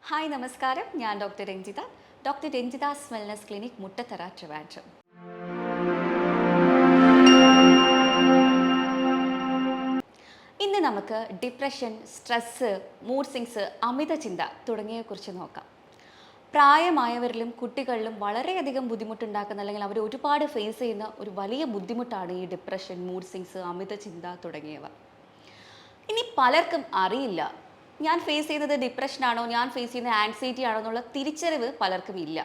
Hi നമസ്കാരം, ഞാൻ doctor Ranjitha. Doctor Ranjitha's wellness clinic, Muttathara, Trivandrum. ഇന്ന് നമുക്ക് ഡിപ്രഷൻ, സ്ട്രെസ്സ്, മൂഡ് സ്വിങ്സ്, അമിത ചിന്ത തുടങ്ങിയവയെക്കുറിച്ച് നോക്കാം. പ്രായമായവരിലും കുട്ടികളിലും വളരെയധികം ബുദ്ധിമുട്ടുണ്ടാക്കുന്ന, അല്ലെങ്കിൽ അവർ ഒരുപാട് ഫേസ് ചെയ്യുന്ന ഒരു വലിയ ബുദ്ധിമുട്ടാണ് ഈ ഡിപ്രഷൻ, മൂഡ് സ്വിങ്സ്, അമിത ചിന്ത തുടങ്ങിയവ. ഇനി പലർക്കും അറിയില്ല, ഞാൻ ഫേസ് ചെയ്യുന്നത് ഡിപ്രഷനാണോ, ഞാൻ ഫേസ് ചെയ്യുന്നത് ആൻസൈറ്റി ആണോ എന്നുള്ള തിരിച്ചറിവ് പലർക്കും ഇല്ല.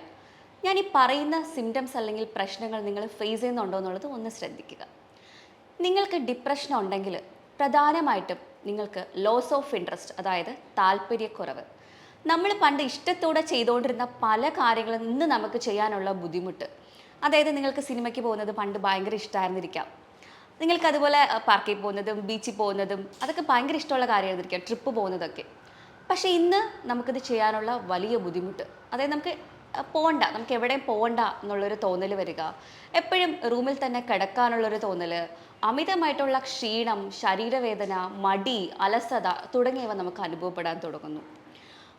ഞാൻ ഈ പറയുന്ന സിംറ്റംസ് അല്ലെങ്കിൽ പ്രശ്നങ്ങൾ നിങ്ങൾ ഫേസ് ചെയ്യുന്നുണ്ടോ എന്നുള്ളത് ഒന്ന് ശ്രദ്ധിക്കുക. നിങ്ങൾക്ക് ഡിപ്രഷൻ ഉണ്ടെങ്കിൽ പ്രധാനമായിട്ടും നിങ്ങൾക്ക് ലോസ് ഓഫ് ഇൻട്രസ്റ്റ്, അതായത് താല്പര്യക്കുറവ്. നമ്മൾ പണ്ട് ഇഷ്ടത്തോടെ ചെയ്തുകൊണ്ടിരുന്ന പല കാര്യങ്ങളും ഇന്ന് നമുക്ക് ചെയ്യാനുള്ള ബുദ്ധിമുട്ട്. അതായത് നിങ്ങൾക്ക് സിനിമയ്ക്ക് പോകുന്നത് പണ്ട് ഭയങ്കര ഇഷ്ടമായിരുന്നിരിക്കാം, നിങ്ങൾക്ക് അതുപോലെ പാർക്കിൽ പോകുന്നതും ബീച്ചിൽ പോകുന്നതും അതൊക്കെ ഭയങ്കര ഇഷ്ടമുള്ള കാര്യമായിരിക്കാം, ട്രിപ്പ് പോകുന്നതൊക്കെ. പക്ഷേ ഇന്ന് നമുക്കിത് ചെയ്യാനുള്ള വലിയ ബുദ്ധിമുട്ട്, അതായത് പോകണ്ട, നമുക്ക് എവിടെയും പോകണ്ട എന്നുള്ളൊരു തോന്നൽ വരിക, എപ്പോഴും റൂമിൽ തന്നെ കിടക്കാനുള്ളൊരു തോന്നൽ, അമിതമായിട്ടുള്ള ക്ഷീണം, ശരീരവേദന, മടി, അലസത തുടങ്ങിയവ നമുക്ക് അനുഭവപ്പെടാൻ തുടങ്ങുന്നു.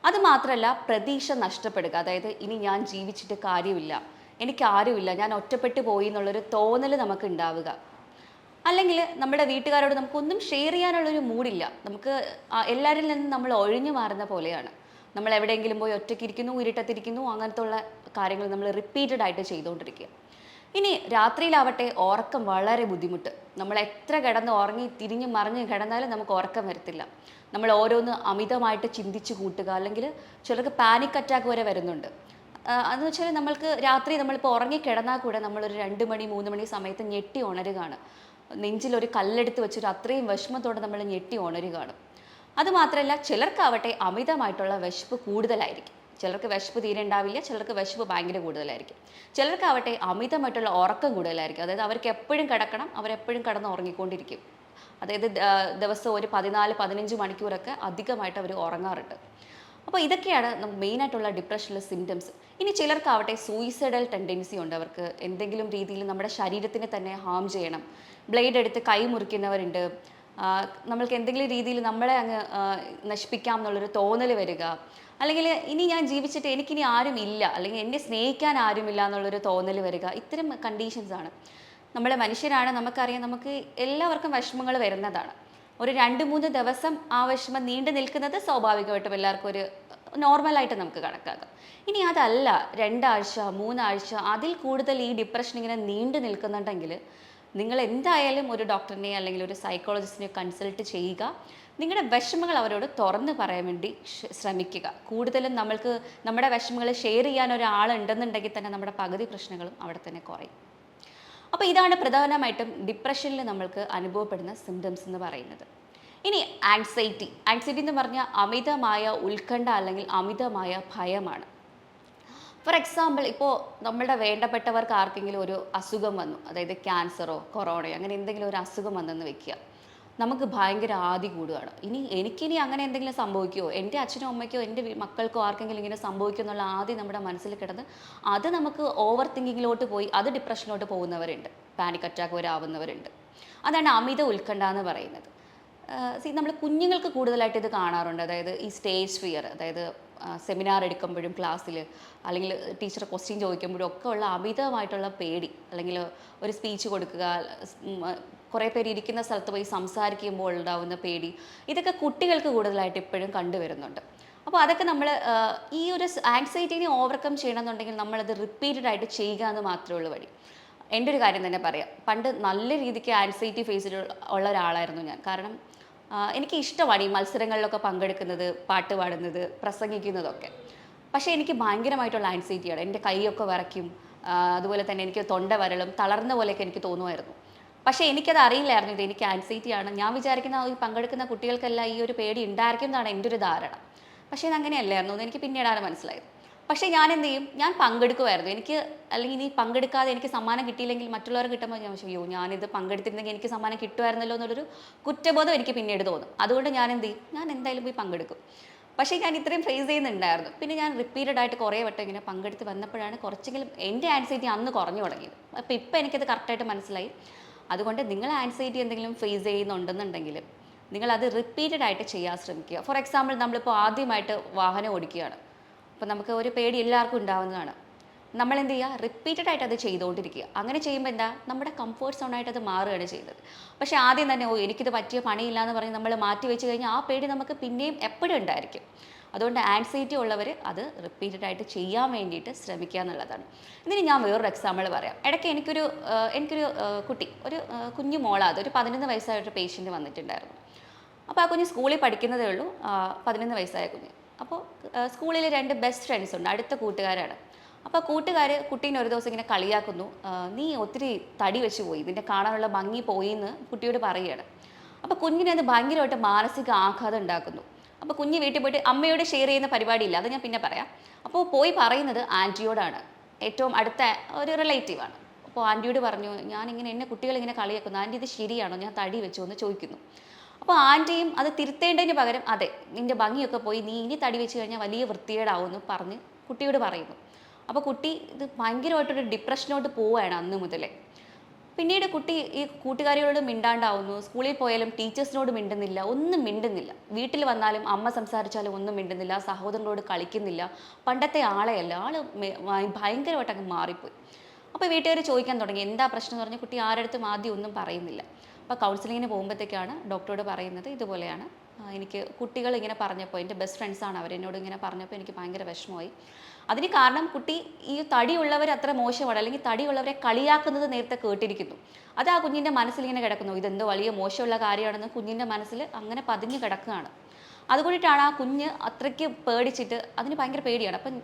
അതുമാത്രമല്ല, പ്രതീക്ഷ നഷ്ടപ്പെടുക, അതായത് ഇനി ഞാൻ ജീവിച്ചിട്ട് കാര്യമില്ല, എനിക്ക് ആരുമില്ല, ഞാൻ ഒറ്റപ്പെട്ടു പോയി എന്നുള്ളൊരു തോന്നൽ നമുക്ക് ഉണ്ടാവുക. അല്ലെങ്കിൽ നമ്മുടെ വീട്ടുകാരോട് നമുക്കൊന്നും ഷെയർ ചെയ്യാനുള്ളൊരു മൂഡില്ല, നമുക്ക് എല്ലാവരിൽ നിന്നും നമ്മൾ ഒഴിഞ്ഞു മാറുന്ന പോലെയാണ്. നമ്മൾ എവിടെയെങ്കിലും പോയി ഒറ്റയ്ക്കിരിക്കുന്നു, ഇരുട്ടത്തിരിക്കുന്നു, അങ്ങനത്തെ ഉള്ള കാര്യങ്ങൾ നമ്മൾ റിപ്പീറ്റഡ് ആയിട്ട് ചെയ്തുകൊണ്ടിരിക്കുക. ഇനി രാത്രിയിലാവട്ടെ ഉറക്കം വളരെ ബുദ്ധിമുട്ട്. നമ്മൾ എത്ര കിടന്ന് ഉറങ്ങി തിരിഞ്ഞ് മറിഞ്ഞ് കിടന്നാലും നമുക്ക് ഉറക്കം വരത്തില്ല. നമ്മൾ ഓരോന്ന് അമിതമായിട്ട് ചിന്തിച്ച് കൂട്ടുക, അല്ലെങ്കിൽ ചിലർക്ക് പാനിക് അറ്റാക്ക് വരെ വരുന്നുണ്ട്. അതെന്ന് വെച്ചാൽ നമ്മൾക്ക് രാത്രി നമ്മളിപ്പോൾ ഉറങ്ങി കിടന്നാൽ കൂടെ നമ്മളൊരു 2 മണി 3 മണി സമയത്ത് ഞെട്ടി ഉണരുകയാണ്. നെഞ്ചിലൊരു കല്ലെടുത്ത് വെച്ചൊരു അത്രയും വിഷമത്തോടെ നമ്മൾ ഞെട്ടി ഉണരുകയാണ്. അതുമാത്രമല്ല, ചിലർക്കാവട്ടെ അമിതമായിട്ടുള്ള വിശപ്പ് കൂടുതലായിരിക്കും. ചിലർക്ക് വിശപ്പ് തീരെ ഉണ്ടാവില്ല, ചിലർക്ക് വിശപ്പ് ഭയങ്കര കൂടുതലായിരിക്കും. ചിലർക്കാവട്ടെ അമിതമായിട്ടുള്ള ഉറക്കം കൂടുതലായിരിക്കും, അതായത് അവർക്ക് എപ്പോഴും കിടക്കണം, അവരെപ്പോഴും കിടന്ന് ഉറങ്ങിക്കൊണ്ടിരിക്കും. അതായത് ദിവസം ഒരു 14-15 മണിക്കൂറൊക്കെ അധികമായിട്ട് അവർ ഉറങ്ങാറുണ്ട്. അപ്പോൾ ഇതൊക്കെയാണ് മെയിനായിട്ടുള്ള ഡിപ്രഷനിലെ സിംറ്റംസ്. ഇനി ചിലർക്കാവട്ടെ സൂയിസൈഡൽ ടെൻഡൻസി ഉണ്ട്, അവർക്ക് എന്തെങ്കിലും രീതിയിൽ നമ്മുടെ ശരീരത്തിനെ തന്നെ ഹാം ചെയ്യണം, ബ്ലേഡ് എടുത്ത് കൈ മുറിക്കുന്നവരുണ്ട്, നമ്മൾക്ക് എന്തെങ്കിലും രീതിയിൽ നമ്മളെ അങ്ങ് നശിപ്പിക്കാം എന്നുള്ളൊരു തോന്നൽ വരിക, അല്ലെങ്കിൽ ഇനി ഞാൻ ജീവിച്ചിട്ട് എനിക്കിനി ആരും ഇല്ല, അല്ലെങ്കിൽ എന്നെ സ്നേഹിക്കാൻ ആരുമില്ല എന്നുള്ളൊരു തോന്നൽ വരിക. ഇത്തരം കണ്ടീഷൻസ് ആണ്. നമ്മളെ മനുഷ്യരാണ്, നമുക്കറിയാം, നമുക്ക് എല്ലാവർക്കും വിഷമങ്ങൾ വരുന്നതാണ്. ഒരു 2-3 ദിവസം ആ വിഷമം നീണ്ടു നിൽക്കുന്നത് സ്വാഭാവികമായിട്ടും എല്ലാവർക്കും ഒരു നോർമലായിട്ട് നമുക്ക് കണക്കാക്കാം. ഇനി അതല്ല, 2 ആഴ്ച 3 ആഴ്ച അതിൽ കൂടുതൽ ഈ ഡിപ്രഷൻ ഇങ്ങനെ നീണ്ടു നിൽക്കുന്നുണ്ടെങ്കിൽ നിങ്ങൾ എന്തായാലും ഒരു ഡോക്ടറിനെ അല്ലെങ്കിൽ ഒരു സൈക്കോളജിസ്റ്റിനെ കൺസൾട്ട് ചെയ്യുക. നിങ്ങളുടെ വിഷമങ്ങൾ അവരോട് തുറന്ന് പറയാൻ വേണ്ടി ശ്രമിക്കുക. കൂടുതലും നമ്മൾക്ക് നമ്മുടെ വിഷമങ്ങൾ ഷെയർ ചെയ്യാൻ ഒരാളുണ്ടെന്നുണ്ടെങ്കിൽ തന്നെ നമ്മുടെ പകുതി പ്രശ്നങ്ങളും അവിടെ തന്നെ കുറയും. അപ്പോൾ ഇതാണ് പ്രധാനമായിട്ടും ഡിപ്രഷനിൽ നമ്മൾക്ക് അനുഭവപ്പെടുന്ന സിംറ്റംസ് എന്ന് പറയുന്നത്. ഇനി ആൻസൈറ്റി എന്ന് പറഞ്ഞാൽ അമിതമായ ഉത്കണ്ഠ അല്ലെങ്കിൽ അമിതമായ ഭയമാണ്. ഫോർ എക്സാമ്പിൾ, ഇപ്പോൾ നമ്മളുടെ വേണ്ടപ്പെട്ടവർക്ക് ആർക്കെങ്കിലും ഒരു അസുഖം വന്നു, അതായത് ക്യാൻസറോ കൊറോണയോ അങ്ങനെ എന്തെങ്കിലും ഒരു അസുഖം വന്നെന്ന് വെക്കുക, നമുക്ക് ഭയങ്കര ആദി കൂടുകയാണ്. എനിക്കിനി അങ്ങനെ എന്തെങ്കിലും സംഭവിക്കുമോ, എൻ്റെ അച്ഛനോ അമ്മയ്ക്കോ എൻ്റെ മക്കൾക്കോ ആർക്കെങ്കിലും ഇങ്ങനെ സംഭവിക്കുമോ എന്നുള്ള ആദ്യം നമ്മുടെ മനസ്സിൽ കിടന്ന് അത് നമുക്ക് ഓവർ തിങ്കിങ്ങിലോട്ട് പോയി അത് ഡിപ്രഷനിലോട്ട് പോകുന്നവരുണ്ട്, പാനിക് അറ്റാക്ക് വരെ ആവുന്നവരുണ്ട്. അതാണ് അമിത ഉത്കണ്ഠ എന്ന് പറയുന്നത്. നമ്മൾ കുഞ്ഞുങ്ങൾക്ക് കൂടുതലായിട്ട് ഇത് കാണാറുണ്ട്. അതായത് ഈ സ്റ്റേജ് ഫിയർ, അതായത് സെമിനാർ എടുക്കുമ്പോഴും ക്ലാസ്സിൽ അല്ലെങ്കിൽ ടീച്ചർ ക്വസ്റ്റ്യൻ ചോദിക്കുമ്പോഴും ഒക്കെ ഉള്ള അമിതമായിട്ടുള്ള പേടി, അല്ലെങ്കിൽ ഒരു സ്പീച്ച് കൊടുക്കുക, കുറേ പേര് ഇരിക്കുന്ന സ്ഥലത്ത് പോയി സംസാരിക്കുമ്പോൾ ഉണ്ടാവുന്ന പേടി, ഇതൊക്കെ കുട്ടികൾക്ക് കൂടുതലായിട്ട് ഇപ്പോഴും കണ്ടുവരുന്നുണ്ട്. അപ്പോൾ അതൊക്കെ നമ്മൾ ഈ ഒരു ആൻസൈറ്റിനെ ഓവർകം ചെയ്യണമെന്നുണ്ടെങ്കിൽ നമ്മളത് റിപ്പീറ്റഡ് ആയിട്ട് ചെയ്യുക എന്ന് മാത്രമേ ഉള്ളൂ വഴി. എൻ്റെ ഒരു കാര്യം തന്നെ പറയാം, പണ്ട് നല്ല രീതിക്ക് ആൻസൈറ്റി ഫേസിൽ ഉള്ള ഒരാളായിരുന്നു ഞാൻ. കാരണം എനിക്ക് ഇഷ്ടമാണ് ഈ മത്സരങ്ങളിലൊക്കെ പങ്കെടുക്കുന്നത്, പാട്ട് പാടുന്നത്, പ്രസംഗിക്കുന്നതൊക്കെ. പക്ഷേ എനിക്ക് ഭയങ്കരമായിട്ടുള്ള ആൻസൈറ്റിയാണ്, എൻ്റെ കൈയൊക്കെ വിറയ്ക്കും, അതുപോലെ തന്നെ എനിക്ക് തൊണ്ട വരളും, തളർന്ന പോലെയൊക്കെ എനിക്ക് തോന്നുമായിരുന്നു. പക്ഷേ എനിക്കത് അറിയില്ലായിരുന്നു ഇത് എനിക്ക് ആൻസൈറ്റിയാണ്. ഞാൻ വിചാരിക്കുന്ന ഈ പങ്കെടുക്കുന്ന കുട്ടികൾക്കെല്ലാം ഈ ഒരു പേടി ഉണ്ടായിരിക്കും എന്നാണ് എൻ്റെ ഒരു ധാരണ. പക്ഷേ ഇത് അങ്ങനെയല്ലായിരുന്നു എന്ന് എനിക്ക് പിന്നീടാണ് മനസ്സിലായത്. പക്ഷേ ഞാൻ എന്ത് ചെയ്യും, ഞാൻ പങ്കെടുക്കുമായിരുന്നു. എനിക്ക് അല്ലെങ്കിൽ ഇനി പങ്കെടുക്കാതെ എനിക്ക് സമ്മാനം കിട്ടിയില്ലെങ്കിൽ മറ്റുള്ളവർ കിട്ടുമ്പോൾ ഞാൻ അയ്യോ, ഞാനിത് പങ്കെടുത്തിരുന്നെങ്കിൽ എനിക്ക് സമ്മാനം കിട്ടുമായിരുന്നല്ലോ എന്നുള്ളൊരു കുറ്റബോധം എനിക്ക് പിന്നീട് തോന്നും. അതുകൊണ്ട് ഞാൻ എന്ത് ചെയ്യും, ഞാൻ എന്തായാലും പോയി പങ്കെടുക്കും. പക്ഷേ ഞാൻ ഇത്രയും ഫേസ് ചെയ്യുന്നുണ്ടായിരുന്നു. പിന്നെ ഞാൻ റിപ്പീറ്റഡ് ആയിട്ട് കുറേ വട്ടം ഇങ്ങനെ പങ്കെടുത്ത് വന്നപ്പോഴാണ് കുറച്ചെങ്കിലും എൻ്റെ ആൻസൈറ്റി അന്ന് കുറഞ്ഞു തുടങ്ങിയത്. അപ്പോൾ ഇപ്പോൾ എനിക്കത് കറക്റ്റായിട്ട് മനസ്സിലായി. അതുകൊണ്ട് നിങ്ങൾ ആൻസൈറ്റി എന്തെങ്കിലും ഫേസ് ചെയ്യുന്നുണ്ടെന്നുണ്ടെങ്കിൽ നിങ്ങളത് റിപ്പീറ്റഡ് ആയിട്ട് ചെയ്യാൻ ശ്രമിക്കുക. ഫോർ എക്സാമ്പിൾ, നമ്മളിപ്പോൾ ആദ്യമായിട്ട് വാഹനം ഓടിക്കുകയാണ്, അപ്പോൾ നമുക്ക് ഒരു പേടി എല്ലാവർക്കും ഉണ്ടാവുന്നതാണ്. നമ്മൾ എന്ത് ചെയ്യുക, റിപ്പീറ്റഡ് ആയിട്ട് അത് ചെയ്തുകൊണ്ടിരിക്കുക. അങ്ങനെ ചെയ്യുമ്പോൾ എന്താ, നമ്മുടെ കംഫേർട്ട് സോണായിട്ട് അത് മാറുകയാണ് ചെയ്യുന്നത്. പക്ഷേ ആദ്യം തന്നെ എനിക്കിത് പറ്റിയ പണിയില്ല എന്ന് പറഞ്ഞ് നമ്മൾ മാറ്റി വെച്ച് കഴിഞ്ഞാൽ ആ പേടി നമുക്ക് പിന്നെയും എപ്പോഴും ഉണ്ടായിരിക്കും. അതുകൊണ്ട് ആൻസൈറ്റി ഉള്ളവർ അത് റിപ്പീറ്റഡ് ആയിട്ട് ചെയ്യാൻ വേണ്ടിയിട്ട് ശ്രമിക്കുക എന്നുള്ളതാണ്. ഇതിന് ഞാൻ വേറൊരു എക്സാമ്പിൾ പറയാം. ഇടയ്ക്ക് എനിക്കൊരു കുട്ടി, ഒരു കുഞ്ഞു മോളാത്, ഒരു 11 വയസ്സായൊരു പേഷ്യൻറ്റ് വന്നിട്ടുണ്ടായിരുന്നു. അപ്പോൾ ആ കുഞ്ഞ് സ്കൂളിൽ പഠിക്കുന്നതേ ഉള്ളൂ, 11 വയസ്സായ കുഞ്ഞ്. അപ്പോൾ സ്കൂളിൽ 2 ബെസ്റ്റ് ഫ്രണ്ട്സ് ഉണ്ട്, അടുത്ത കൂട്ടുകാരാണ്. അപ്പോൾ കൂട്ടുകാർ കുട്ടീനെ ഒരു ദിവസം ഇങ്ങനെ കളിയാക്കുന്നു, നീ ഒത്തിരി തടി വെച്ച് പോയി, നിന്റെ കാണാനുള്ള ഭംഗി പോയി എന്ന് കുട്ടിയോട് പറയുകയാണ്. അപ്പോൾ കുഞ്ഞിനെ അത് ഭയങ്കരമായിട്ട് മാനസിക ആഘാതം ഉണ്ടാക്കുന്നു. അപ്പോൾ കുഞ്ഞ് വീട്ടിൽ പോയിട്ട് അമ്മയോട് ഷെയർ ചെയ്യുന്ന പരിപാടിയില്ല, അത് ഞാൻ പിന്നെ പറയാം. അപ്പോൾ പോയി പറയുന്നത് ആൻറ്റിയോടാണ്, ഏറ്റവും അടുത്ത ഒരു റിലേറ്റീവാണ്. അപ്പോൾ ആൻറ്റിയോട് പറഞ്ഞു, ഞാനിങ്ങനെ എന്നെ കുട്ടികളിങ്ങനെ കളിയാക്കുന്നു, ആൻറ്റി ഇത് ശരിയാണോ, ഞാൻ തടി വെച്ചു എന്ന് ചോദിക്കുന്നു. അപ്പോൾ ആൻറ്റിയും അത് തിരുത്തേണ്ടതിന് പകരം അതെ നിൻ്റെ ഭംഗിയൊക്കെ പോയി, നീ ഇനി തടി വെച്ച് കഴിഞ്ഞാൽ വലിയ വൃത്തികേടാവുമെന്ന് പറഞ്ഞ് കുട്ടിയോട് പറയുന്നു. അപ്പോൾ കുട്ടി ഇത് ഭയങ്കരമായിട്ടൊരു ഡിപ്രഷനോട്ട് പോവുകയാണ് അന്ന് മുതലേ. പിന്നീട് കുട്ടി ഈ കൂട്ടുകാരികളോട് മിണ്ടാണ്ടാവുന്നു, സ്കൂളിൽ പോയാലും ടീച്ചേഴ്സിനോട് മിണ്ടുന്നില്ല, ഒന്നും മിണ്ടുന്നില്ല. വീട്ടിൽ വന്നാലും അമ്മ സംസാരിച്ചാലും ഒന്നും മിണ്ടുന്നില്ല, സഹോദരനോട് കളിക്കുന്നില്ല, പണ്ടത്തെ ആളെയല്ല, ഭയങ്കരമായിട്ട് അങ്ങ് മാറിപ്പോയി. അപ്പോൾ വീട്ടുകാർ ചോദിക്കാൻ തുടങ്ങി എന്താ പ്രശ്നം എന്ന് പറഞ്ഞാൽ കുട്ടി ആരടുത്തും ആദ്യം ഒന്നും പറയുന്നില്ല. അപ്പോൾ കൗൺസിലിങ്ങിന് പോകുമ്പോഴത്തേക്കാണ് ഡോക്ടറോട് പറയുന്നത്, ഇതുപോലെയാണ് എനിക്ക് കുട്ടികൾ ഇങ്ങനെ പറഞ്ഞപ്പോൾ, എൻ്റെ ബെസ്റ്റ് ഫ്രണ്ട്സാണ് അവരെന്നോട് ഇങ്ങനെ പറഞ്ഞപ്പോൾ എനിക്ക് ഭയങ്കര വിഷമമായി. അതിന് കാരണം കുട്ടി ഈ തടിയുള്ളവർ അത്ര മോശമാണ്, അല്ലെങ്കിൽ തടിയുള്ളവരെ കളിയാക്കുന്നത് നേരത്തെ കേട്ടിരിക്കുന്നു. അത് ആ കുഞ്ഞിൻ്റെ മനസ്സിൽ ഇങ്ങനെ കിടക്കുന്നു, ഇതെന്തോ വലിയ മോശമുള്ള കാര്യമാണെന്ന് കുഞ്ഞിൻ്റെ മനസ്സിൽ അങ്ങനെ പതിഞ്ഞ് കിടക്കുകയാണ്. അതുകൊണ്ടിട്ടാണ് ആ കുഞ്ഞ് അത്രയ്ക്ക് പേടിച്ചിട്ട്, അതിന് ഭയങ്കര പേടിയാണ്. അപ്പം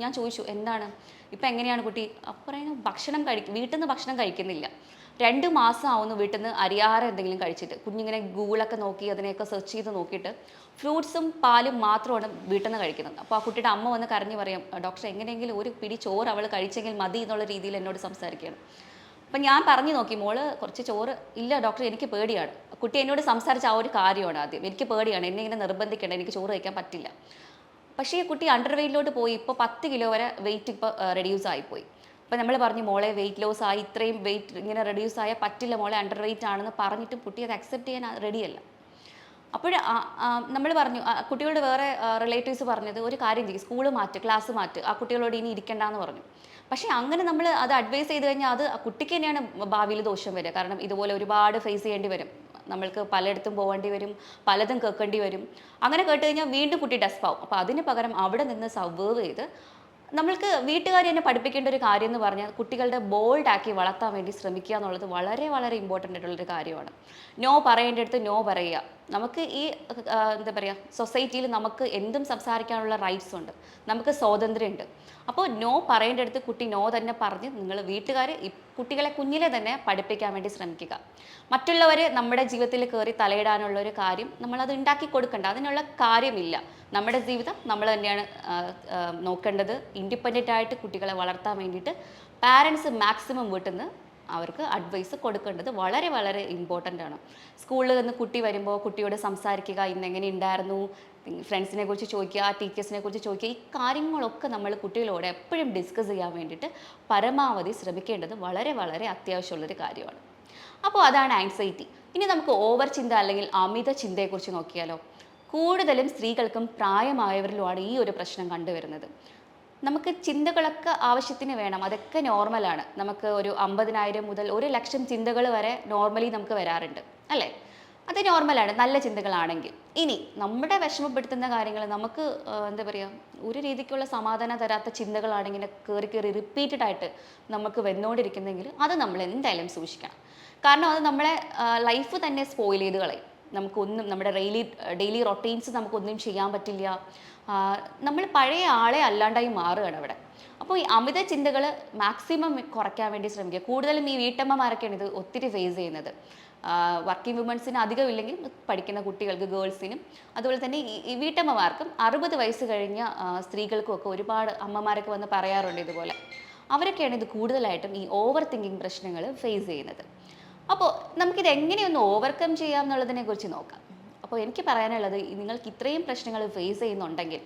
ഞാൻ ചോദിച്ചു എന്താണ് ഇപ്പം എങ്ങനെയാണ് കുട്ടി? അപ്പം പറയുന്നത് ഭക്ഷണം വീട്ടിൽ നിന്ന് ഭക്ഷണം കഴിക്കുന്നില്ല, 2 മാസം ആവുന്നു വീട്ടിൽ നിന്ന് അരിയാഹാരം എന്തെങ്കിലും കഴിച്ചിട്ട്. കുഞ്ഞിങ്ങനെ ഗൂഗിളൊക്കെ നോക്കി അതിനെയൊക്കെ സെർച്ച് ചെയ്ത് നോക്കിയിട്ട് ഫ്രൂട്ട്സും പാലും മാത്രമാണ് വീട്ടിൽ നിന്ന് കഴിക്കുന്നത്. അപ്പോൾ ആ കുട്ടിയുടെ അമ്മ വന്ന് കരഞ്ഞു പറയാം, ഡോക്ടർ എങ്ങനെയെങ്കിലും ഒരു പിടി ചോറ് അവൾ കഴിച്ചെങ്കിൽ മതി എന്നുള്ള രീതിയിൽ എന്നോട് സംസാരിക്കുകയാണ്. അപ്പം ഞാൻ പറഞ്ഞു നോക്കി, മോള് കുറച്ച് ചോറ് ഇല്ല ഡോക്ടർ എനിക്ക് പേടിയാണ്. കുട്ടി എന്നോട് സംസാരിച്ച ആ ഒരു കാര്യമാണ് ആദ്യം, എനിക്ക് പേടിയാണ്, എന്നെ ഇങ്ങനെ നിർബന്ധിക്കേണ്ട, എനിക്ക് ചോറ് കഴിക്കാൻ പറ്റില്ല. പക്ഷേ ഈ കുട്ടി അണ്ടർ വെയിറ്റിലോട്ട് പോയി, ഇപ്പോൾ 10 കിലോ വരെ വെയിറ്റ് ഇപ്പോൾ റെഡ്യൂസ് ആയിപ്പോയി. അപ്പോൾ നമ്മൾ പറഞ്ഞു മോളെ വെയിറ്റ് ലോസ് ആയി, ഇത്രയും വെയിറ്റ് ഇങ്ങനെ റെഡ്യൂസ് ആയാൽ പറ്റില്ല മോളെ, അണ്ടർ വെയിറ്റ് ആണെന്ന് പറഞ്ഞിട്ട് കുട്ടി അത് അക്സെപ്റ്റ് ചെയ്യാൻ റെഡിയല്ല. അപ്പോൾ നമ്മൾ പറഞ്ഞു, കുട്ടികളുടെ വേറെ റിലേറ്റീവ്സ് പറഞ്ഞത് ഒരു കാര്യം ചെയ്യും, സ്കൂൾ മാറ്റ്, ക്ലാസ് മാറ്റ്, ആ കുട്ടികളോട് ഇനി ഇരിക്കേണ്ടെന്ന് പറഞ്ഞു. പക്ഷേ അങ്ങനെ നമ്മൾ അത് അഡ്വൈസ് ചെയ്ത് കഴിഞ്ഞാൽ അത് കുട്ടിക്ക് തന്നെയാണ് ഭാവിയിൽ ദോഷം വരിക. കാരണം ഇതുപോലെ ഒരുപാട് ഫേസ് ചെയ്യേണ്ടി വരും, നമ്മൾക്ക് പലയിടത്തും പോകേണ്ടി വരും, പലതും കേൾക്കേണ്ടി വരും. അങ്ങനെ കേട്ട് കഴിഞ്ഞാൽ വീണ്ടും കുട്ടി ഡെസ്പാവും. അപ്പോൾ അതിന് പകരം അവിടെ നിന്ന് സർവൈവ് ചെയ്ത് നമ്മൾക്ക് വീട്ടുകാർ തന്നെ പഠിപ്പിക്കേണ്ട ഒരു കാര്യം എന്ന് പറഞ്ഞാൽ കുട്ടികളുടെ ബോൾഡാക്കി വളർത്താൻ വേണ്ടി ശ്രമിക്കുക എന്നുള്ളത് വളരെ വളരെ ഇമ്പോർട്ടൻ്റ് ആയിട്ടുള്ളൊരു കാര്യമാണ്. നോ പറയേണ്ടടുത്ത് നോ പറയുക. നമുക്ക് ഈ എന്താ പറയുക, സൊസൈറ്റിയിൽ നമുക്ക് എന്തും സംസാരിക്കാനുള്ള റൈറ്റ്സ് ഉണ്ട്, നമുക്ക് സ്വാതന്ത്ര്യമുണ്ട്. അപ്പോൾ നോ പറയേണ്ടടുത്ത് കുട്ടി നോ തന്നെ പറഞ്ഞ് നിങ്ങൾ വീട്ടുകാർ കുട്ടികളെ കുഞ്ഞിലെ തന്നെ പഠിപ്പിക്കാൻ വേണ്ടി ശ്രമിക്കുക. മറ്റുള്ളവർ നമ്മുടെ ജീവിതത്തിൽ കയറി തലയിടാനുള്ള ഒരു കാര്യം നമ്മളത് ഉണ്ടാക്കി കൊടുക്കണ്ട, അതിനുള്ള കാര്യമില്ല. നമ്മുടെ ജീവിതം നമ്മൾ തന്നെയാണ് നോക്കേണ്ടത്. ഇൻഡിപെൻഡൻ്റ് ആയിട്ട് കുട്ടികളെ വളർത്താൻ വേണ്ടിയിട്ട് പാരൻസ് മാക്സിമം വീട്ടിൽ നിന്ന് അവർക്ക് അഡ്വൈസ് കൊടുക്കേണ്ടത് വളരെ വളരെ ഇമ്പോർട്ടൻ്റ് ആണ്. സ്കൂളിൽ നിന്ന് കുട്ടി വരുമ്പോൾ കുട്ടിയോട് സംസാരിക്കുക, ഇന്ന് എങ്ങനെ ഉണ്ടായിരുന്നു, ഫ്രണ്ട്സിനെ കുറിച്ച് ചോദിക്കുക, ടീച്ചേഴ്സിനെ കുറിച്ച് ചോദിക്കുക. ഈ കാര്യങ്ങളൊക്കെ നമ്മൾ കുട്ടികളോട് എപ്പോഴും ഡിസ്കസ് ചെയ്യാൻ വേണ്ടിയിട്ട് പരമാവധി ശ്രമിക്കേണ്ടത് വളരെ വളരെ അത്യാവശ്യമുള്ളൊരു കാര്യമാണ്. അപ്പോൾ അതാണ് ആൻസൈറ്റി. ഇനി നമുക്ക് ഓവർ ചിന്ത അല്ലെങ്കിൽ അമിത ചിന്തയെക്കുറിച്ച് നോക്കിയാലോ. കൂടുതലും സ്ത്രീകൾക്കും പ്രായമായവരിലുമാണ് ഈ ഒരു പ്രശ്നം കണ്ടുവരുന്നത്. നമുക്ക് ചിന്തകളൊക്കെ ആവശ്യത്തിന് വേണം, അതൊക്കെ നോർമലാണ്. നമുക്ക് ഒരു 50,000 മുതൽ 1,00,000 ചിന്തകൾ വരെ നോർമലി നമുക്ക് വരാറുണ്ട്, അല്ലേ? അത് നോർമലാണ്, നല്ല ചിന്തകളാണെങ്കിൽ. ഇനി നമ്മുടെ വിഷമപ്പെടുത്തുന്ന കാര്യങ്ങൾ, നമുക്ക് എന്താ പറയുക, ഒരു രീതിക്കുള്ള സമാധാനം തരാത്ത ചിന്തകളാണെങ്കിൽ കയറി കയറി റിപ്പീറ്റഡ് ആയിട്ട് നമുക്ക് വന്നുകൊണ്ടിരിക്കുന്നെങ്കിൽ അത് നമ്മൾ എന്തായാലും സൂക്ഷിക്കണം. കാരണം അത് നമ്മളെ ലൈഫ് തന്നെ സ്പോയിൽ ചെയ്ത് കളയും. നമുക്കൊന്നും നമ്മുടെ ഡെയിലി റൊട്ടീൻസ് നമുക്കൊന്നും ചെയ്യാൻ പറ്റില്ല. നമ്മൾ പഴയ ആളെ അല്ലാണ്ടായി മാറുകയാണ് അവിടെ. അപ്പോൾ ഈ അമിത ചിന്തകൾ മാക്സിമം കുറയ്ക്കാൻ വേണ്ടി ശ്രമിക്കുക. കൂടുതലും ഈ വീട്ടമ്മമാരൊക്കെയാണ് ഇത് ഒത്തിരി ഫേസ് ചെയ്യുന്നത്. വർക്കിംഗ് വുമൻസിന് അധികം ഇല്ലെങ്കിൽ പഠിക്കുന്ന കുട്ടികൾക്ക്, ഗേൾസിനും, അതുപോലെ തന്നെ ഈ വീട്ടമ്മമാർക്കും 60 വയസ്സ് കഴിഞ്ഞ സ്ത്രീകൾക്കും ഒക്കെ ഒരുപാട് അമ്മമാരൊക്കെ വന്ന് പറയാറുണ്ട് ഇതുപോലെ. അവരൊക്കെയാണ് ഇത് കൂടുതലായിട്ടും ഈ ഓവർ തിങ്കിങ് പ്രശ്നങ്ങൾ ഫേസ് ചെയ്യുന്നത്. അപ്പോൾ നമുക്കിത് എങ്ങനെയൊന്ന് ഓവർകം ചെയ്യാം എന്നുള്ളതിനെ കുറിച്ച് നോക്കാം. അപ്പോൾ എനിക്ക് പറയാനുള്ളത്, നിങ്ങൾക്ക് ഇത്രയും പ്രശ്നങ്ങൾ ഫേസ് ചെയ്യുന്നുണ്ടെങ്കിൽ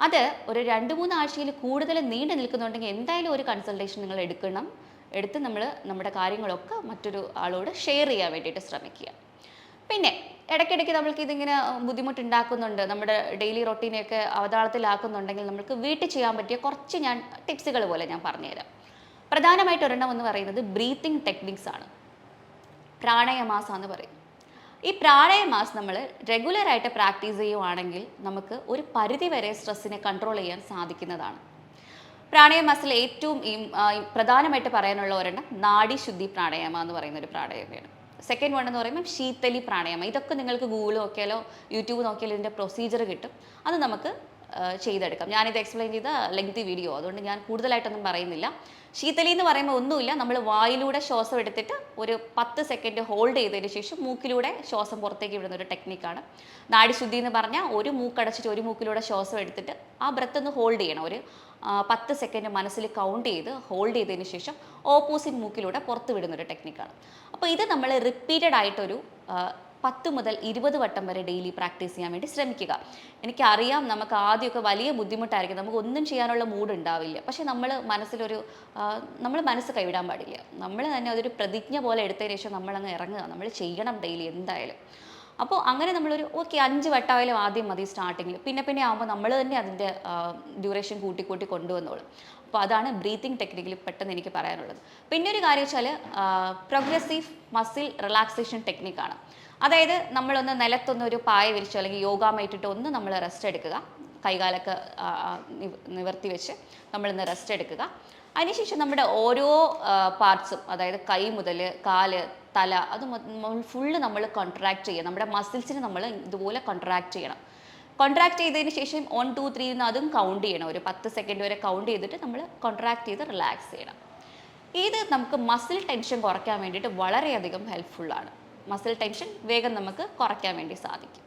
അത് ഒരു 2-3 ആഴ്ചയിൽ കൂടുതൽ നീണ്ടു നിൽക്കുന്നുണ്ടെങ്കിൽ എന്തായാലും ഒരു കൺസൾട്ടേഷൻ നിങ്ങൾ എടുത്ത് നമ്മൾ നമ്മുടെ കാര്യങ്ങളൊക്കെ മറ്റൊരു ആളോട് ഷെയർ ചെയ്യാൻ വേണ്ടിയിട്ട് ശ്രമിക്കുക. പിന്നെ ഇടയ്ക്കിടയ്ക്ക് നമ്മൾക്ക് ഇതിങ്ങനെ ബുദ്ധിമുട്ടുണ്ടാക്കുന്നുണ്ട്, നമ്മുടെ ഡെയിലി റൊട്ടീനെയൊക്കെ അവതാളത്തിലാക്കുന്നുണ്ടെങ്കിൽ നമുക്ക് വീട്ടിൽ ചെയ്യാൻ പറ്റിയ കുറച്ച് ഞാൻ ടിപ്സുകൾ പോലെ ഞാൻ പറഞ്ഞുതരാം. പ്രധാനമായിട്ട് ഒരെണ്ണം എന്ന് പറയുന്നത് ബ്രീത്തിങ് ടെക്നിക്സ് ആണ്. പ്രാണായാമാസ് എന്ന് പറയും. ഈ പ്രാണായാമാസ് നമ്മൾ റെഗുലറായിട്ട് പ്രാക്ടീസ് ചെയ്യുവാണെങ്കിൽ നമുക്ക് ഒരു പരിധി വരെ സ്ട്രെസ്സിനെ കൺട്രോൾ ചെയ്യാൻ സാധിക്കുന്നതാണ്. പ്രാണായാമാസിൽ ഏറ്റവും പ്രധാനമായിട്ട് പറയാനുള്ള ഒരെണ്ണം നാഡീശുദ്ധി പ്രാണായാമം എന്ന് പറയുന്ന ഒരു പ്രാണായാമമാണ്. സെക്കൻഡ് വൺ എന്ന് പറയുമ്പോൾ ശീതലി പ്രാണായാമം. ഇതൊക്കെ നിങ്ങൾക്ക് ഗൂഗിൾ നോക്കിയാലോ യൂട്യൂബ് നോക്കിയാലോ ഇതിൻ്റെ പ്രൊസീജിയർ കിട്ടും. അത് നമുക്ക് ചെയ്തെടുക്കാം. ഞാനിത് എക്സ്പ്ലെയിൻ ചെയ്ത ലെങ്തി വീഡിയോ, അതുകൊണ്ട് ഞാൻ കൂടുതലായിട്ടൊന്നും പറയുന്നില്ല. ശീതലി എന്ന് പറയുമ്പോൾ ഒന്നുമില്ല, നമ്മൾ വായിലൂടെ ശ്വാസം എടുത്തിട്ട് ഒരു 10 സെക്കൻഡ് ഹോൾഡ് ചെയ്തതിന് ശേഷം മൂക്കിലൂടെ ശ്വാസം പുറത്തേക്ക് വിടുന്ന ഒരു ടെക്നിക്കാണ്. നാഡിശുദ്ധി എന്ന് പറഞ്ഞാൽ ഒരു മൂക്കടച്ചിട്ട് ഒരു മൂക്കിലൂടെ ശ്വാസം എടുത്തിട്ട് ആ ബ്രത്ത് ഒന്ന് ഹോൾഡ് ചെയ്യണം. ഒരു 10 സെക്കൻഡ് മനസ്സിൽ കൗണ്ട് ചെയ്ത് ഹോൾഡ് ചെയ്തതിന് ശേഷം ഓപ്പോസിറ്റ് മൂക്കിലൂടെ പുറത്ത് വിടുന്നൊരു ടെക്നിക്കാണ്. അപ്പോൾ ഇത് നമ്മൾ റിപ്പീറ്റഡ് ആയിട്ടൊരു 10 മുതൽ 20 വട്ടം വരെ ഡെയിലി പ്രാക്ടീസ് ചെയ്യാൻ വേണ്ടി ശ്രമിക്കുക. എനിക്കറിയാം നമുക്ക് ആദ്യമൊക്കെ വലിയ ബുദ്ധിമുട്ടായിരിക്കും, നമുക്ക് ഒന്നും ചെയ്യാനുള്ള മൂഡ് ഉണ്ടാവില്ല. പക്ഷേ നമ്മൾ മനസ്സ് കൈവിടാൻ പാടില്ല. നമ്മൾ തന്നെ അതൊരു പ്രതിജ്ഞ പോലെ എടുത്തതിന് ശേഷം നമ്മളങ്ങ് ഇറങ്ങുക, നമ്മൾ ചെയ്യണം ഡെയിലി എന്തായാലും. അപ്പോൾ അങ്ങനെ നമ്മളൊരു 5 വട്ടമായാലും ആദ്യം മതി സ്റ്റാർട്ടിങ്ങിൽ. പിന്നെ ആകുമ്പോൾ നമ്മൾ തന്നെ അതിൻ്റെ ഡ്യൂറേഷൻ കൂട്ടി കൊണ്ടുവന്നോളും. അപ്പോൾ അതാണ് ബ്രീത്തിങ് ടെക്നിക്കിൽ പെട്ടെന്ന് എനിക്ക് പറയാനുള്ളത്. പിന്നെ ഒരു കാര്യം വെച്ചാൽ പ്രോഗ്രസീവ് മസിൽ റിലാക്സേഷൻ ടെക്നിക്കാണ്. അതായത് നമ്മളൊന്ന് നിലത്തൊന്ന് ഒരു പായ വിരിച്ചോ അല്ലെങ്കിൽ യോഗ മാറ്റിട്ടോ ഒന്ന് നമ്മൾ റെസ്റ്റ് എടുക്കുക. കൈകാലൊക്കെ നിവർത്തി വെച്ച് നമ്മളിന്ന് റെസ്റ്റ് എടുക്കുക. അതിനുശേഷം നമ്മുടെ ഓരോ പാർട്സും, അതായത് കൈ മുതൽ കാല്, തല, അത് ഫുള്ള് നമ്മൾ കോൺട്രാക്ട് ചെയ്യുക. നമ്മുടെ മസിൽസിന് നമ്മൾ ഇതുപോലെ കോൺട്രാക്ട് ചെയ്യണം. കോൺട്രാക്ട് ചെയ്തതിന് ശേഷം 1 2 3 എന്ന് അതും കൗണ്ട് ചെയ്യണം. ഒരു 10 സെക്കൻഡ് വരെ കൗണ്ട് ചെയ്തിട്ട് നമ്മൾ കോൺട്രാക്ട് ചെയ്ത് റിലാക്സ് ചെയ്യണം. ഇത് നമുക്ക് മസിൽ ടെൻഷൻ കുറയ്ക്കാൻ വേണ്ടിയിട്ട് വളരെയധികം ഹെൽപ്ഫുള്ളാണ്. മസിൽ ടെൻഷൻ വേഗം നമുക്ക് കുറയ്ക്കാൻ വേണ്ടി സാധിക്കും.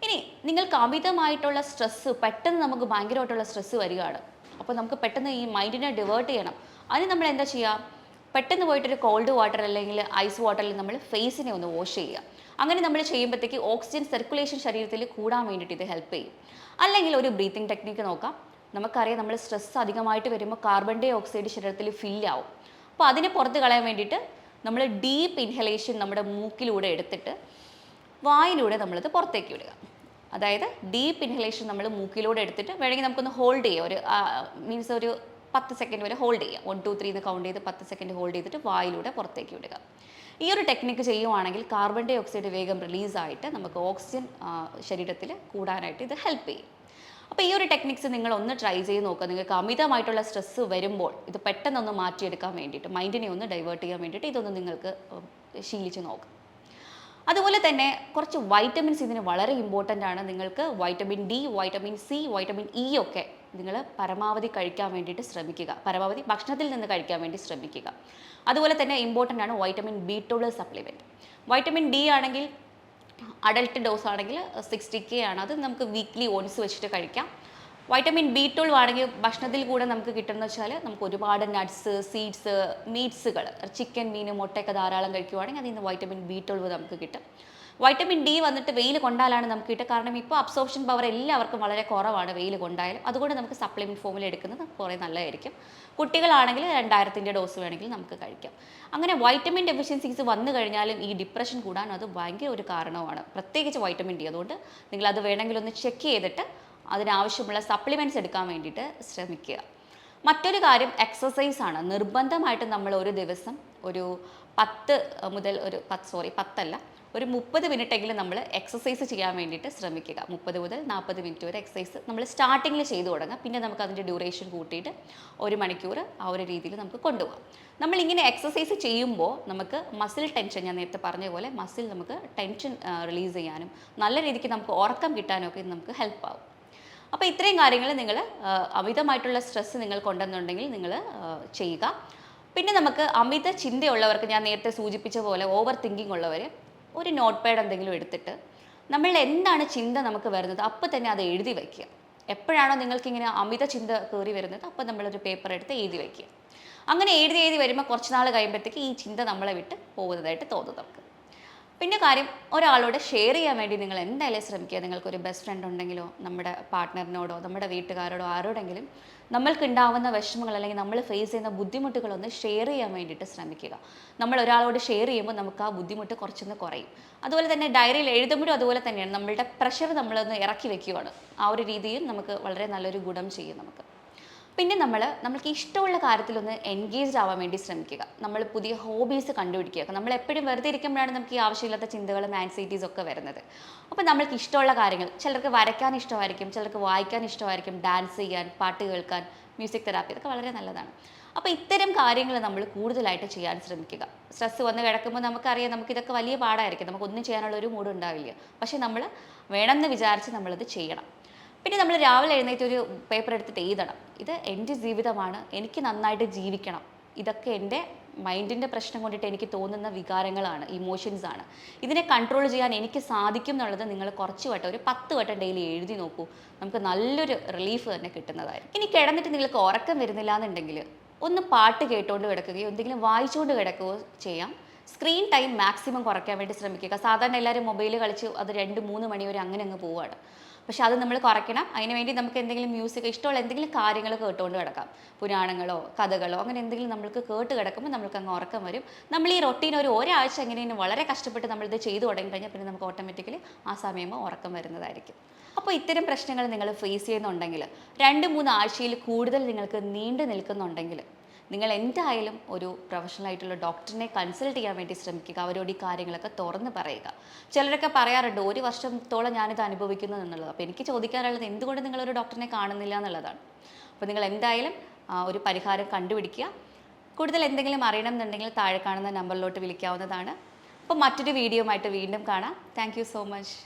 ഇനി നിങ്ങൾക്ക് അമിതമായിട്ടുള്ള സ്ട്രെസ്സ്, പെട്ടെന്ന് നമുക്ക് ഭയങ്കരമായിട്ടുള്ള സ്ട്രെസ്സ് വരികയാണ്. അപ്പോൾ നമുക്ക് പെട്ടെന്ന് ഈ മൈൻഡിനെ ഡിവേർട്ട് ചെയ്യണം. അതിന് നമ്മൾ എന്താ ചെയ്യുക? പെട്ടെന്ന് പോയിട്ടൊരു കോൾഡ് വാട്ടർ അല്ലെങ്കിൽ ഐസ് വാട്ടറിൽ നമ്മൾ ഫേസിനെ ഒന്ന് വാഷ് ചെയ്യുക. അങ്ങനെ നമ്മൾ ചെയ്യുമ്പോഴത്തേക്ക് ഓക്സിജൻ സർക്കുലേഷൻ ശരീരത്തിൽ കൂടാൻ വേണ്ടിയിട്ട് ഇത് ഹെൽപ്പ് ചെയ്യും. അല്ലെങ്കിൽ ഒരു ബ്രീത്തിങ് ടെക്നിക്ക് നോക്കാം. നമുക്കറിയാം നമ്മൾ സ്ട്രെസ് അധികമായിട്ട് വരുമ്പോൾ കാർബൺ ഡൈ ഓക്സൈഡ് ശരീരത്തിൽ ഫില്ലാവും. അപ്പോൾ അതിനെ പുറത്ത് കളയാൻ വേണ്ടിയിട്ട് നമ്മൾ ഡീപ്പ് ഇൻഹലേഷൻ നമ്മുടെ മൂക്കിലൂടെ എടുത്തിട്ട് വായിലൂടെ നമ്മളത് പുറത്തേക്ക് വിടുക. അതായത് ഡീപ്പ് ഇൻഹലേഷൻ നമ്മൾ മൂക്കിലൂടെ എടുത്തിട്ട് വേണമെങ്കിൽ നമുക്കൊന്ന് ഹോൾഡ് ചെയ്യാം. ഒരു 10 സെക്കൻഡ് വരെ ഹോൾഡ് ചെയ്യുക. 1 2 3 എന്ന് കൗണ്ട് ചെയ്ത് 10 സെക്കൻഡ് ഹോൾഡ് ചെയ്തിട്ട് വായിലൂടെ പുറത്തേക്ക് വിടുക. ഈ ഒരു ടെക്നിക്ക് ചെയ്യുവാണെങ്കിൽ കാർബൺ ഡൈ ഓക്സൈഡ് വേഗം റിലീസായിട്ട് നമുക്ക് ഓക്സിജൻ ശരീരത്തിൽ കൂടാനായിട്ട് ഇത് ഹെൽപ്പ് ചെയ്യും. അപ്പോൾ ഈ ഒരു ടെക്നിക്സ് നിങ്ങൾ ഒന്ന് ട്രൈ ചെയ്ത് നോക്കുക. നിങ്ങൾക്ക് അമിതമായിട്ടുള്ള സ്ട്രെസ്സ് വരുമ്പോൾ ഇത് പെട്ടെന്നൊന്ന് മാറ്റിയെടുക്കാൻ വേണ്ടിയിട്ട്, മൈൻഡിനെ ഒന്ന് ഡൈവേർട്ട് ചെയ്യാൻ വേണ്ടിയിട്ട് ഇതൊന്ന് നിങ്ങൾക്ക് ശീലിച്ച് നോക്കാം. അതുപോലെ തന്നെ കുറച്ച് വൈറ്റമിൻസ് ഇതിന് വളരെ ഇമ്പോർട്ടൻ്റ് ആണ്. നിങ്ങൾക്ക് vitamin D, vitamin C, vitamin E ഒക്കെ നിങ്ങൾ പരമാവധി കഴിക്കാൻ വേണ്ടിയിട്ട് ശ്രമിക്കുക. പരമാവധി ഭക്ഷണത്തിൽ നിന്ന് കഴിക്കാൻ വേണ്ടി ശ്രമിക്കുക. അതുപോലെ തന്നെ ഇമ്പോർട്ടൻ്റ് ആണ് vitamin B12 supplement. Vitamin D ആണെങ്കിൽ അഡൽട്ട് ഡോസ് ആണെങ്കിൽ 60K ആണ്. അത് നമുക്ക് വീക്ക്ലി ഓൺസ് വെച്ചിട്ട് കഴിക്കാം. വൈറ്റമിൻ B12 ആണെങ്കിൽ ഭക്ഷണത്തിൽ കൂടെ നമുക്ക് കിട്ടുന്നത് വെച്ചാൽ നമുക്ക് ഒരുപാട് നട്ട്സ്, സീഡ്സ്, മീറ്റ്സുകൾ, ചിക്കൻ, മീൻ, മുട്ടയൊക്കെ ധാരാളം കഴിക്കുവാണെങ്കിൽ അതിൽ നിന്ന് വൈറ്റമിൻ B12 നമുക്ക് കിട്ടും. വൈറ്റമിൻ ഡി വന്നിട്ട് വെയിൽ കൊണ്ടാലാണ് നമുക്ക് കിട്ടുക. കാരണം ഇപ്പോൾ അബ്സോർപ്ഷൻ പവർ എല്ലാവർക്കും വളരെ കുറവാണ് വെയിൽ കൊണ്ടായാലും. അതുകൊണ്ട് നമുക്ക് സപ്ലിമെൻറ്റ് ഫോമിൽ എടുക്കുന്നത് കുറേ നല്ലതായിരിക്കും. കുട്ടികളാണെങ്കിൽ 2000ൻ്റെ ഡോസ് വേണമെങ്കിൽ നമുക്ക് കഴിക്കാം. അങ്ങനെ വൈറ്റമിൻ ഡെഫിഷ്യൻസീസ് വന്നു കഴിഞ്ഞാലും ഈ ഡിപ്രഷൻ കൂടാൻ അത് ഭയങ്കര ഒരു കാരണമാണ്, പ്രത്യേകിച്ച് വൈറ്റമിൻ ഡി. അതുകൊണ്ട് നിങ്ങളത് വേണമെങ്കിൽ ഒന്ന് ചെക്ക് ചെയ്തിട്ട് അതിനാവശ്യമുള്ള സപ്ലിമെൻറ്റ്സ് എടുക്കാൻ വേണ്ടിയിട്ട് ശ്രമിക്കുക. മറ്റൊരു കാര്യം എക്സസൈസ് ആണ്. നിർബന്ധമായിട്ടും നമ്മൾ ഒരു ദിവസം ഒരു 30 മിനിറ്റെങ്കിലും നമ്മൾ എക്സസൈസ് ചെയ്യാൻ വേണ്ടിയിട്ട് ശ്രമിക്കുക. 30 മുതൽ 40 മിനിറ്റ് വരെ എക്സസൈസ് നമ്മൾ സ്റ്റാർട്ടിങ്ങിൽ ചെയ്തു തുടങ്ങുക. പിന്നെ നമുക്ക് അതിൻ്റെ ഡ്യൂറേഷൻ കൂട്ടിയിട്ട് 1 മണിക്കൂർ ആ ഒരു രീതിയിൽ നമുക്ക് കൊണ്ടുപോകാം. നമ്മളിങ്ങനെ എക്സസൈസ് ചെയ്യുമ്പോൾ നമുക്ക് മസിൽ ടെൻഷൻ, ഞാൻ നേരത്തെ പറഞ്ഞ പോലെ മസിൽ നമുക്ക് ടെൻഷൻ റിലീസ് ചെയ്യാനും നല്ല രീതിക്ക് നമുക്ക് ഉറക്കം കിട്ടാനൊക്കെ നമുക്ക് ഹെൽപ്പ് ആവും. അപ്പോൾ ഇത്രയും കാര്യങ്ങൾ നിങ്ങൾ അമിതമായിട്ടുള്ള സ്ട്രെസ്സ് നിങ്ങൾക്കുണ്ടെന്നുണ്ടെങ്കിൽ നിങ്ങൾ ചെയ്യുക. പിന്നെ നമുക്ക് അമിത ചിന്തയുള്ളവർക്ക്, ഞാൻ നേരത്തെ സൂചിപ്പിച്ച പോലെ ഓവർ തിങ്കിങ് ഉള്ളവർ, ഒരു നോട്ട് പാഡ് എന്തെങ്കിലും എടുത്തിട്ട് നമ്മൾ എന്താണ് ചിന്ത നമുക്ക് വരുന്നത് അപ്പോൾ തന്നെ അത് എഴുതി വയ്ക്കുക. എപ്പോഴാണോ നിങ്ങൾക്കിങ്ങനെ അമിത ചിന്ത കയറി വരുന്നത് അപ്പോൾ നമ്മളൊരു പേപ്പർ എടുത്ത് എഴുതി വയ്ക്കുക. അങ്ങനെ എഴുതി വരുമ്പോൾ കുറച്ച് നാൾ കഴിയുമ്പോഴത്തേക്ക് ഈ ചിന്ത നമ്മളെ വിട്ട് പോകുന്നതായിട്ട് തോന്നും നമുക്ക്. പിന്നെ കാര്യം, ഒരാളോട് ഷെയർ ചെയ്യാൻ വേണ്ടി നിങ്ങൾ എന്തായാലും ശ്രമിക്കുക. നിങ്ങൾക്കൊരു ബെസ്റ്റ് ഫ്രണ്ട് ഉണ്ടെങ്കിലോ നമ്മുടെ പാർട്ട്ണറിനോടോ നമ്മുടെ വീട്ടുകാരോടോ ആരോടെങ്കിലും നമ്മൾക്കുണ്ടാവുന്ന വിഷമങ്ങൾ അല്ലെങ്കിൽ നമ്മൾ ഫേസ് ചെയ്യുന്ന ബുദ്ധിമുട്ടുകളൊന്ന് ഷെയർ ചെയ്യാൻ വേണ്ടിയിട്ട് ശ്രമിക്കുക. നമ്മൾ ഒരാളോട് ഷെയർ ചെയ്യുമ്പോൾ നമുക്ക് ആ ബുദ്ധിമുട്ട് കുറച്ചൊന്ന് കുറയും. അതുപോലെ തന്നെ ഡയറിയിൽ എഴുതുമ്പോഴും അതുപോലെ തന്നെയാണ്, നമ്മളുടെ പ്രഷർ നമ്മളൊന്ന് ഇറക്കി വെക്കുകയാണ്. ആ ഒരു രീതിയിൽ നമുക്ക് വളരെ നല്ലൊരു ഗുണം ചെയ്യും നമുക്ക്. പിന്നെ നമ്മൾക്ക് ഇഷ്ടമുള്ള കാര്യത്തിലൊന്ന് എൻഗേജ്ഡ് ആവാൻ വേണ്ടി ശ്രമിക്കുക. നമ്മൾ പുതിയ ഹോബീസ് കണ്ടുപിടിക്കുക. നമ്മൾ എപ്പോഴും വെറുതെ ഇരിക്കുമ്പോഴാണ് നമുക്ക് ഈ ആവശ്യമില്ലാത്ത ചിന്തകളും ആൻസൈറ്റീസ് ഒക്കെ വരുന്നത്. അപ്പോൾ നമ്മൾക്ക് ഇഷ്ടമുള്ള കാര്യങ്ങൾ, ചിലർക്ക് വരയ്ക്കാൻ ഇഷ്ടമായിരിക്കും, ചിലർക്ക് വായിക്കാൻ ഇഷ്ടമായിരിക്കും, ഡാൻസ് ചെയ്യാൻ, പാട്ട് കേൾക്കാൻ, മ്യൂസിക് തെറാപ്പി, ഇതൊക്കെ വളരെ നല്ലതാണ്. അപ്പോൾ ഇത്തരം കാര്യങ്ങൾ നമ്മൾ കൂടുതലായിട്ട് ചെയ്യാൻ ശ്രമിക്കുക. സ്ട്രെസ്സ് വന്ന് കിടക്കുമ്പോൾ നമുക്കറിയാം നമുക്കിതൊക്കെ വലിയ പാടായിരിക്കും, നമുക്കൊന്നും ചെയ്യാനുള്ള ഒരു മൂഡ് ഉണ്ടാവില്ല. പക്ഷേ നമ്മൾ വേണമെന്ന് വിചാരിച്ച് നമ്മളത് ചെയ്യണം. പിന്നെ നമ്മൾ രാവിലെ എഴുന്നേറ്റ് ഒരു പേപ്പർ എടുത്തിട്ട് എഴുതണം. ഇത് എൻ്റെ ജീവിതമാണ്, എനിക്ക് നന്നായിട്ട് ജീവിക്കണം. ഇതൊക്കെ എൻ്റെ മൈൻഡിൻ്റെ പ്രശ്നം കൊണ്ടിട്ട് എനിക്ക് തോന്നുന്ന വികാരങ്ങളാണ്, ഇമോഷൻസാണ്. ഇതിനെ കൺട്രോൾ ചെയ്യാൻ എനിക്ക് സാധിക്കും എന്നുള്ളത് നിങ്ങൾ കുറച്ച് വട്ടം, ഒരു 10 വട്ടം ഡെയിലി എഴുതി നോക്കൂ. നമുക്ക് നല്ലൊരു റിലീഫ് തന്നെ കിട്ടുന്നതായിരിക്കും. ഇനി കിടന്നിട്ട് നിങ്ങൾക്ക് ഉറക്കം വരുന്നില്ല എന്നുണ്ടെങ്കിൽ ഒന്ന് പാട്ട് കേട്ടുകൊണ്ട് കിടക്കുകയോ എന്തെങ്കിലും വായിച്ചുകൊണ്ട് കിടക്കുകയോ ചെയ്യാം. സ്ക്രീൻ ടൈം മാക്സിമം കുറയ്ക്കാൻ വേണ്ടി ശ്രമിക്കുക. സാധാരണ എല്ലാവരും മൊബൈൽ കളിച്ച് അത് 2-3 മണി വരെ അങ്ങനെ അങ്ങ് പോവുകയാണ്. പക്ഷെ അത് നമ്മൾ കുറയ്ക്കണം. അതിനുവേണ്ടി നമുക്ക് എന്തെങ്കിലും മ്യൂസിക്, ഇഷ്ടമുള്ള എന്തെങ്കിലും കാര്യങ്ങൾ കേട്ടുകൊണ്ട് കിടക്കാം. പുരാണങ്ങളോ കഥകളോ അങ്ങനെ എന്തെങ്കിലും നമ്മൾക്ക് കേട്ട് കിടക്കുമ്പോൾ നമുക്ക് അങ്ങ് ഉറക്കം വരും. നമ്മൾ ഈ റൊട്ടീൻ ഒരാഴ്ച എങ്ങനെയും വളരെ കഷ്ടപ്പെട്ട് നമ്മളിത് ചെയ്തു തുടങ്ങി കഴിഞ്ഞാൽ പിന്നെ നമുക്ക് ഓട്ടോമാറ്റിക്കലി ആ സമയം ഉറക്കം വരുന്നതായിരിക്കും. അപ്പോൾ ഇത്തരം പ്രശ്നങ്ങൾ നിങ്ങൾ ഫേസ് ചെയ്യുന്നുണ്ടെങ്കിൽ, 2-3 ആഴ്ചയിൽ കൂടുതൽ നിങ്ങൾക്ക് നീണ്ടു നിൽക്കുന്നുണ്ടെങ്കിൽ, നിങ്ങൾ എന്തായാലും ഒരു പ്രൊഫഷണൽ ആയിട്ടുള്ള ഡോക്ടറിനെ കൺസൾട്ട് ചെയ്യാൻ വേണ്ടി ശ്രമിക്കുക. അവരോട് ഈ കാര്യങ്ങളൊക്കെ തുറന്ന് പറയുക. ചിലരൊക്കെ പറയാറുണ്ട് 1 വർഷത്തോളം ഞാനിത് അനുഭവിക്കുന്നു എന്നുള്ളത്. അപ്പോൾ എനിക്ക് ചോദിക്കാനുള്ളത്, എന്തുകൊണ്ട് നിങ്ങളൊരു ഡോക്ടറിനെ കാണുന്നില്ല എന്നുള്ളതാണ്. അപ്പോൾ നിങ്ങൾ എന്തായാലും ഒരു പരിഹാരം കണ്ടുപിടിക്കുക. കൂടുതൽ എന്തെങ്കിലും അറിയണം എന്നുണ്ടെങ്കിൽ താഴെ കാണുന്ന നമ്പറിലോട്ട് വിളിക്കാവുന്നതാണ്. അപ്പോൾ മറ്റൊരു വീഡിയോ ആയിട്ട് വീണ്ടും കാണാം. Thank you so much.